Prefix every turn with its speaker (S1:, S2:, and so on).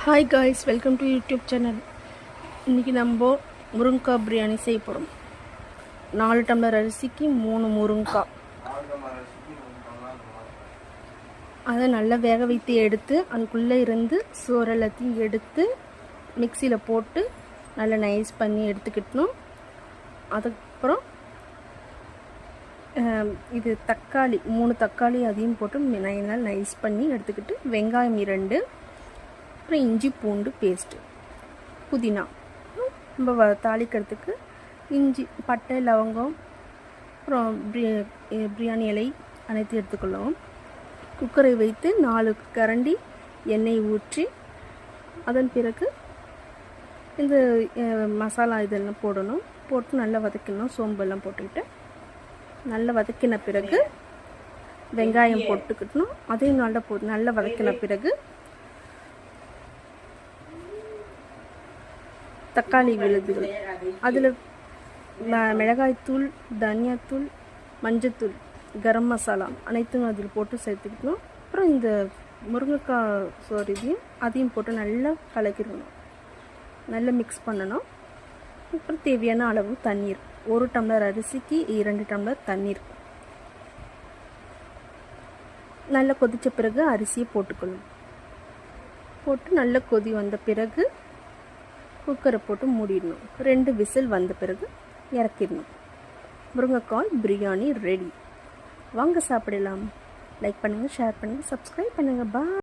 S1: Hi guys, welcome to YouTube channel. இன்றைக்கி நம்ம முருங்கைக்காய் பிரியாணி செய்ய போகிறோம். 4 டம்ளர் அரிசிக்கு 3 முருங்கைக்காய். அதை நல்லா வேக வைத்து எடுத்து அதுக்குள்ளே இருந்து சோறு எல்லாத்தையும் எடுத்து மிக்சியில் போட்டு நல்லா நைஸ் பண்ணி எடுத்துக்கிட்டணும். அதுக்கப்புறம் இது தக்காளி 3 தக்காளி அதையும் போட்டு நல்லா நைஸ் பண்ணி எடுத்துக்கிட்டு, வெங்காயம் 2, அப்புறம் இஞ்சி பூண்டு பேஸ்ட்டு, புதினா, நம்ம தாளிக்கிறதுக்கு இஞ்சி, பட்டை, லவங்கம், அப்புறம் பிரியாணி இலை அனைத்து எடுத்துக்கொள்ளவும். குக்கரை வைத்து 4 கரண்டி எண்ணெய் ஊற்றி அதன் பிறகு இந்த மசாலா இதெல்லாம் போடணும். போட்டு நல்லா வதக்கணும். சோம்பெல்லாம் போட்டுக்கிட்டு நல்லா வதக்கின பிறகு வெங்காயம் போட்டுக்கிட்டணும். அதையும் நல்லா வதக்கின பிறகு தக்காளி விழுதுகள், அதில் மிளகாய்த்தூள், தனியாத்தூள், மஞ்சத்தூள், கரம் மசாலா அனைத்தும் அதில் போட்டு சேர்த்துக்கணும். அப்புறம் இந்த முருங்கைக்காய் சோறு அதையும் போட்டு நல்லா கலக்கிடணும். நல்லா மிக்ஸ் பண்ணணும். அப்புறம் தேவையான அளவு தண்ணீர், 1 டம்ளர் அரிசிக்கு 2 டம்ளர் தண்ணீர். நல்லா கொதித்த பிறகு அரிசியை போட்டுக்கணும். போட்டு நல்லா கொதி வந்த பிறகு குக்கரை போட்டு மூடிடணும். 2 விசில் வந்த பிறகு இறக்கிடணும். முருங்கைக்காய் பிரியாணி ரெடி. வாங்க சாப்பிடலாம். லைக் பண்ணுங்கள், ஷேர் பண்ணுங்கள், சப்ஸ்கிரைப் பண்ணுங்கள். பாய்.